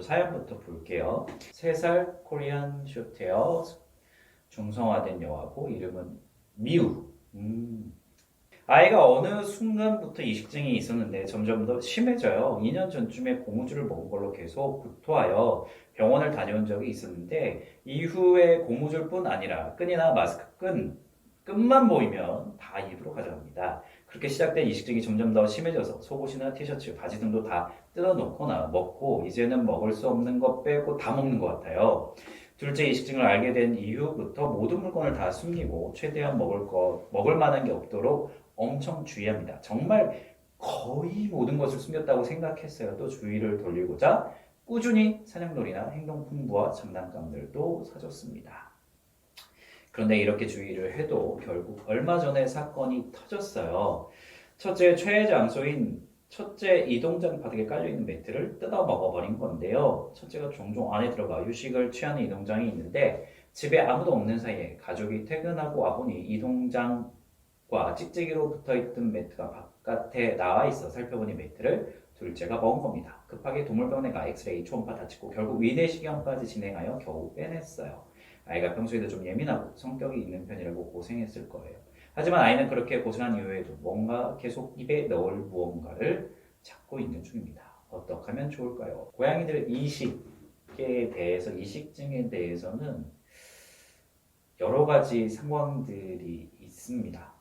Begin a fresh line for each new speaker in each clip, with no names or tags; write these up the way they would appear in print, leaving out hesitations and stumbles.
사연부터 볼게요. 3살 코리안 숏헤어 중성화된 여아고 이름은 미우. 아이가 어느 순간부터 이식증이 있었는데 점점 더 심해져요. 2년 전쯤에 고무줄을 먹은 걸로 계속 구토하여 병원을 다녀온 적이 있었는데 이후에 고무줄뿐 아니라 끈이나 마스크 끈만 보이면 다 입으로 가져갑니다. 그렇게 시작된 이식증이 점점 더 심해져서 속옷이나 티셔츠, 바지 등도 다 뜯어놓거나 먹고 이제는 먹을 수 없는 것 빼고 다 먹는 것 같아요. 둘째 이식증을 알게 된 이후부터 모든 물건을 다 숨기고 최대한 먹을 만한 게 없도록 엄청 주의합니다. 정말 거의 모든 것을 숨겼다고 생각했어요. 또 주의를 돌리고자 꾸준히 사냥놀이나 행동풍부와 장난감들도 사줬습니다. 그런데 이렇게 주의를 해도 결국 얼마 전에 사건이 터졌어요. 첫째 최애 장소인 첫째 이동장 바닥에 깔려있는 매트를 뜯어 먹어버린 건데요. 첫째가 종종 안에 들어가 휴식을 취하는 이동장이 있는데 집에 아무도 없는 사이에 가족이 퇴근하고 와보니 이동장과 찍찍이로 붙어있던 매트가 바깥에 나와 있어 살펴보니 매트를 둘째가 먹은 겁니다. 급하게 동물병원에 가 엑스레이, 초음파 다 찍고 결국 위내시경까지 진행하여 겨우 빼냈어요. 아이가 평소에도 좀 예민하고 성격이 있는 편이라고 고생했을 거예요. 하지만 아이는 그렇게 고생한 이후에도 뭔가 계속 입에 넣을 무언가를 찾고 있는 중입니다. 어떻게 하면 좋을까요? 고양이들 이식에 대해서, 이식증에 대해서는 여러 가지 상황들이 있습니다.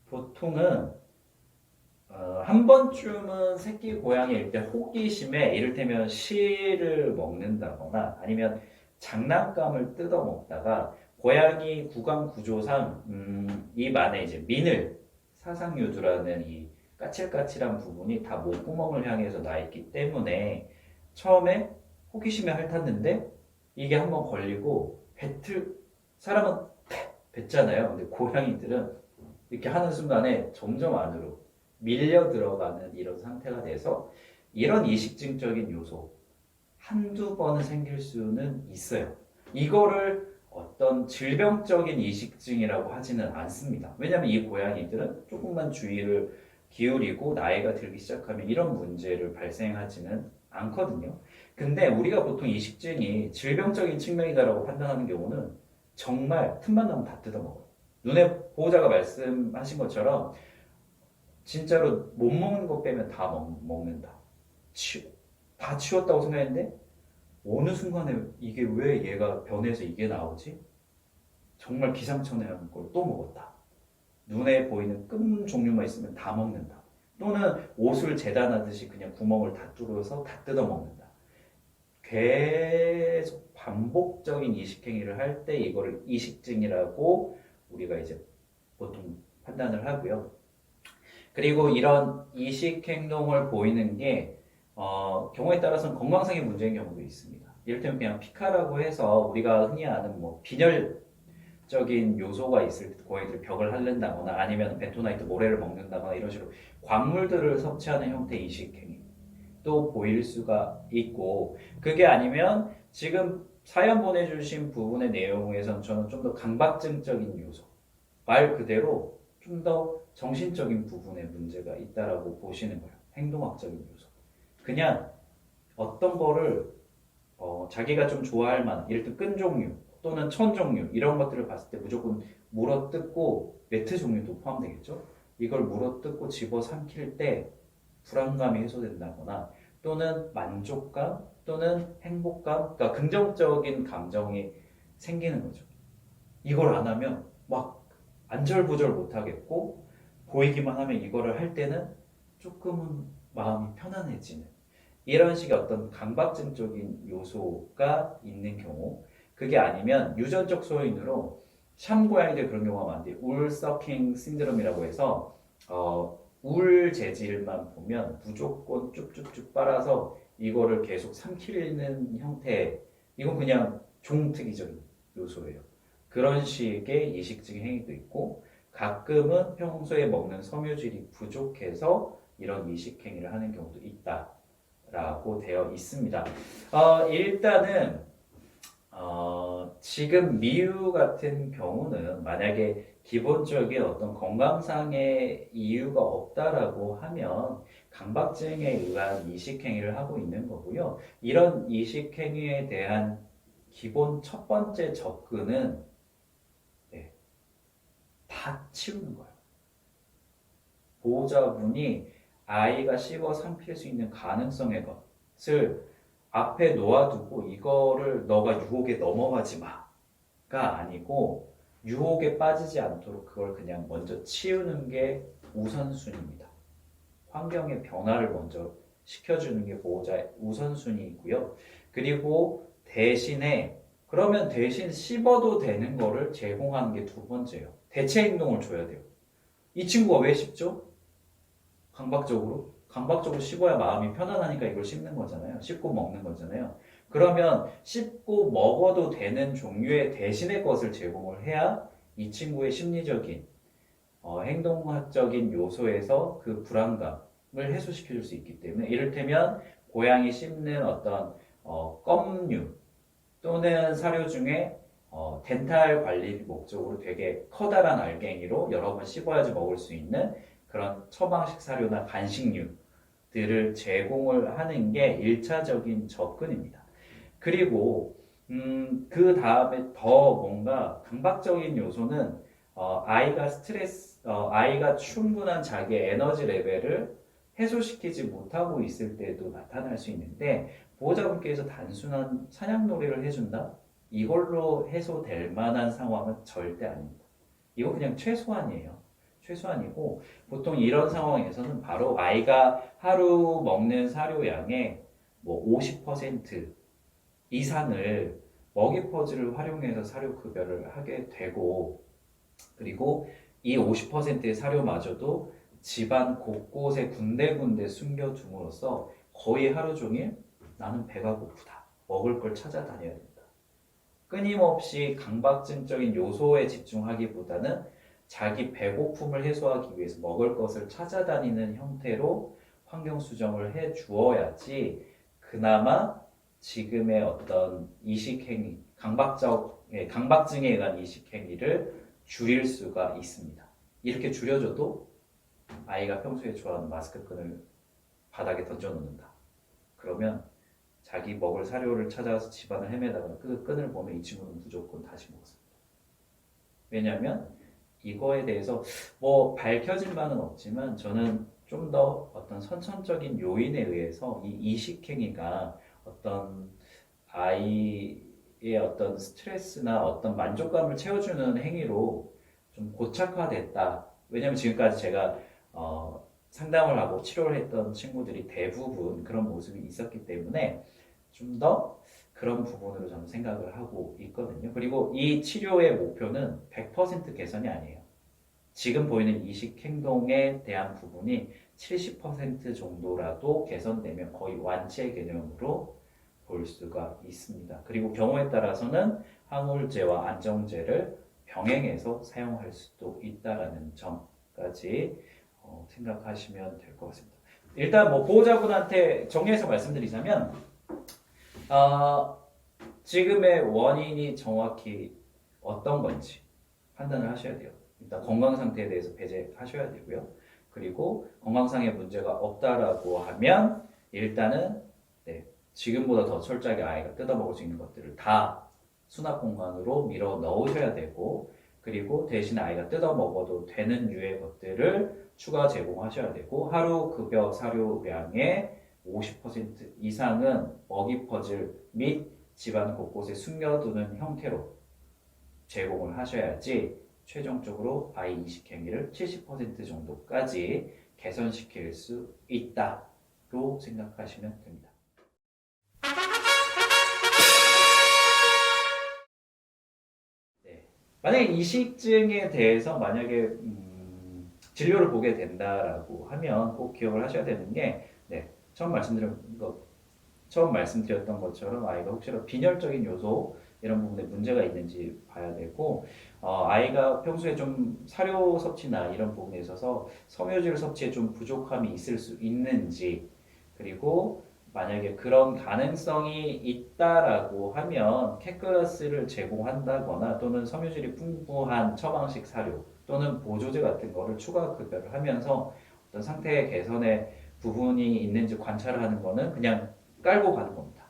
보통은 한 번쯤은 새끼 고양이일 때 호기심에 이를테면 실을 먹는다거나 아니면 장난감을 뜯어 먹다가 고양이 구강 구조상 입 안에 이제 미늘, 사상유두라는 이 까칠까칠한 부분이 다 목구멍을 향해서 나 있기 때문에 처음에 호기심에 핥았는데 이게 한번 걸리고 사람은 뱉잖아요. 근데 고양이들은 이렇게 하는 순간에 점점 안으로 밀려 들어가는 이런 상태가 돼서 이런 이식증적인 요소 한두 번은 생길 수는 있어요. 이거를 어떤 질병적인 이식증이라고 하지는 않습니다. 왜냐하면 이 고양이들은 조금만 주의를 기울이고 나이가 들기 시작하면 이런 문제를 발생하지는 않거든요. 근데 우리가 보통 이식증이 질병적인 측면이다라고 판단하는 경우는 정말 틈만 나면 다 뜯어먹어요. 눈에 보호자가 말씀하신 것처럼 진짜로 못 먹는 거 빼면 다 먹는다. 다 치웠다고 생각했는데 어느 순간에 이게 왜 얘가 변해서 이게 나오지? 정말 기상천외한 걸 또 먹었다. 눈에 보이는 끈 종류만 있으면 다 먹는다. 또는 옷을 재단하듯이 그냥 구멍을 다 뚫어서 다 뜯어 먹는다. 계속 반복적인 이식행위를 할 때 이거를 이식증이라고 우리가 이제 보통 판단을 하고요. 그리고 이런 이식 행동을 보이는 게 경우에 따라서는 건강상의 문제인 경우도 있습니다. 이를테면 그냥 피카라고 해서 우리가 흔히 아는 뭐 빈혈적인 요소가 있을 때 고양이들이 벽을 핥는다거나 아니면 벤토나이트 모래를 먹는다거나 이런 식으로 광물들을 섭취하는 형태의 이식 행위도 보일 수가 있고, 그게 아니면 지금 사연 보내주신 부분의 내용에서는 저는 좀 더 강박증적인 요소, 말 그대로 좀 더 정신적인 부분에 문제가 있다라고 보시는 거예요. 행동학적인 요소. 그냥 어떤 거를 자기가 좀 좋아할 만한, 예를 들어 끈 종류 또는 천 종류 이런 것들을 봤을 때 무조건 물어뜯고, 매트 종류도 포함되겠죠. 이걸 물어뜯고 집어삼킬 때 불안감이 해소된다거나 또는 만족감 또는 행복감, 그러니까 긍정적인 감정이 생기는 거죠. 이걸 안 하면 막 안절부절 못하겠고, 보이기만 하면 이거를 할 때는 조금은 마음이 편안해지는 이런 식의 어떤 강박증적인 요소가 있는 경우, 그게 아니면 유전적 소인으로 샴고양이들 그런 경우가 많은데 울 서킹 신드롬이라고 해서 울 재질만 보면 무조건 쭉쭉쭉 빨아서 이거를 계속 삼키는 형태, 이건 그냥 종특이적인 요소예요. 그런 식의 이식증의 행위도 있고, 가끔은 평소에 먹는 섬유질이 부족해서 이런 이식 행위를 하는 경우도 있다라고 되어 있습니다. 일단은 지금 미유 같은 경우는 만약에 기본적인 어떤 건강상의 이유가 없다라고 하면 강박증에 의한 이식행위를 하고 있는 거고요. 이런 이식행위에 대한 기본 첫 번째 접근은 네, 다 치우는 거예요. 보호자분이 아이가 씹어 삼킬 수 있는 가능성의 것을 앞에 놓아두고 이거를 너가 유혹에 넘어가지 마가 아니고 유혹에 빠지지 않도록 그걸 그냥 먼저 치우는 게 우선순위입니다. 환경의 변화를 먼저 시켜주는 게 보호자의 우선순위이고요. 그리고 대신에 그러면 대신 씹어도 되는 거를 제공하는 게 두 번째예요. 대체 행동을 줘야 돼요. 이 친구가 왜 씹죠? 강박적으로 씹어야 마음이 편안하니까 이걸 씹는 거잖아요. 씹고 먹는 거잖아요. 그러면 씹고 먹어도 되는 종류의 대신의 것을 제공을 해야 이 친구의 심리적인 행동학적인 요소에서 그 불안감을 해소시켜 줄 수 있기 때문에 이를테면 고양이 씹는 어떤 껌류 또는 사료 중에 덴탈 관리 목적으로 되게 커다란 알갱이로 여러 번 씹어야지 먹을 수 있는 그런 처방식 사료나 간식류들을 제공을 하는 게 1차적인 접근입니다. 그리고 그 다음에 더 뭔가 강박적인 요소는 아이가 충분한 자기 에너지 레벨을 해소시키지 못하고 있을 때도 나타날 수 있는데 보호자분께서 단순한 사냥놀이를 해준다? 이걸로 해소될 만한 상황은 절대 아닙니다. 이거 그냥 최소한이에요. 최소한이고 보통 이런 상황에서는 바로 아이가 하루 먹는 사료량의 뭐 50% 이상을 먹이 퍼즐을 활용해서 사료 급여를 하게 되고 그리고 이 50%의 사료마저도 집안 곳곳에 군데군데 숨겨둠으로써 거의 하루 종일 나는 배가 고프다. 먹을 걸 찾아다녀야 된다. 끊임없이 강박증적인 요소에 집중하기보다는 자기 배고픔을 해소하기 위해서 먹을 것을 찾아다니는 형태로 환경 수정을 해 주어야지 그나마 지금의 어떤 이식행위, 강박증에 의한 이식행위를 줄일 수가 있습니다. 이렇게 줄여줘도 아이가 평소에 좋아하는 마스크끈을 바닥에 던져놓는다. 그러면 자기 먹을 사료를 찾아서 집안을 헤매다가 그 끈을 보면 이 친구는 무조건 다시 먹습니다. 왜냐하면 이거에 대해서 뭐 밝혀진 바는 없지만 저는 좀 더 어떤 선천적인 요인에 의해서 이 이식행위가 어떤 아이의 어떤 스트레스나 어떤 만족감을 채워주는 행위로 좀 고착화됐다. 왜냐하면 지금까지 제가 상담을 하고 치료를 했던 친구들이 대부분 그런 모습이 있었기 때문에 좀 더 그런 부분으로 저는 생각을 하고 있거든요. 그리고 이 치료의 목표는 100% 개선이 아니에요. 지금 보이는 이식 행동에 대한 부분이 70% 정도라도 개선되면 거의 완치의 개념으로 볼 수가 있습니다. 그리고 경우에 따라서는 항우울제와 안정제를 병행해서 사용할 수도 있다라는 점까지 생각하시면 될 것 같습니다. 일단 뭐 보호자분한테 정리해서 말씀드리자면 지금의 원인이 정확히 어떤 건지 판단을 하셔야 돼요. 일단 건강 상태에 대해서 배제하셔야 되고요. 그리고 건강상의 문제가 없다라고 하면 일단은 지금보다 더 철저하게 아이가 뜯어먹을 수 있는 것들을 다 수납 공간으로 밀어 넣으셔야 되고 그리고 대신 아이가 뜯어먹어도 되는 류의 것들을 추가 제공하셔야 되고 하루 급여 사료량의 50% 이상은 먹이 퍼즐 및 집안 곳곳에 숨겨두는 형태로 제공을 하셔야지 최종적으로 아이 이식 행위를 70% 정도까지 개선시킬 수 있다로 생각하시면 됩니다. 네. 만약에 이식증에 대해서 만약에 진료를 보게 된다라고 하면 꼭 기억을 하셔야 되는 게 처음 말씀드렸던 것처럼 아이가 혹시라도 빈혈적인 요소 이런 부분에 문제가 있는지 봐야 되고 아이가 평소에 좀 사료 섭취나 이런 부분에 있어서 섬유질 섭취에 좀 부족함이 있을 수 있는지 그리고 만약에 그런 가능성이 있다라고 하면 캣글라스를 제공한다거나 또는 섬유질이 풍부한 처방식 사료 또는 보조제 같은 거를 추가 급여를 하면서 어떤 상태 개선의 부분이 있는지 관찰하는 거는 그냥 깔고 가는 겁니다.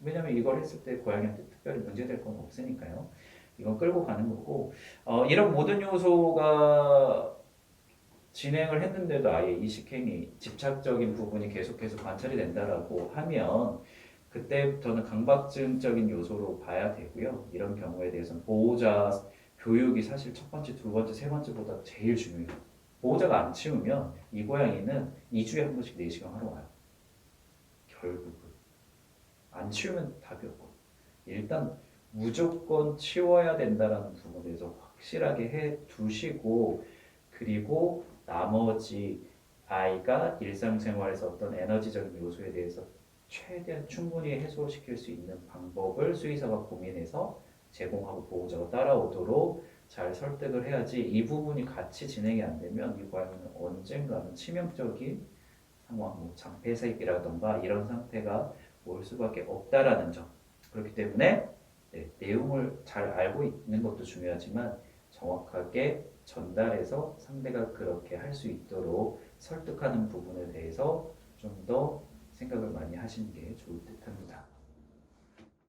왜냐면 이걸 했을 때 고양이한테 특별히 문제될 건 없으니까요. 이건 끌고 가는 거고 이런 모든 요소가 진행을 했는데도 아예 이식행위, 집착적인 부분이 계속해서 관찰이 된다라고 하면 그때부터는 강박증적인 요소로 봐야 되고요. 이런 경우에 대해서는 보호자 교육이 사실 첫 번째, 두 번째, 세 번째보다 제일 중요해요. 보호자가 안 치우면 이 고양이는 2주에 한 번씩 내시경 하러 와요. 결국은. 안 치우면 답이 없고. 일단 무조건 치워야 된다라는 부분에 대해서 확실하게 해 두시고 그리고 나머지 아이가 일상생활에서 어떤 에너지적인 요소에 대해서 최대한 충분히 해소시킬 수 있는 방법을 수의사가 고민해서 제공하고 보호자가 따라오도록 잘 설득을 해야지 이 부분이 같이 진행이 안 되면 이 고양이는 언젠가는 치명적인 상황, 뭐 장폐색이라던가 이런 상태가 올 수밖에 없다라는 점. 그렇기 때문에 내용을 잘 알고 있는 것도 중요하지만 정확하게 전달해서 상대가 그렇게 할 수 있도록 설득하는 부분에 대해서 좀 더 생각을 많이 하시는 게 좋을 듯 합니다.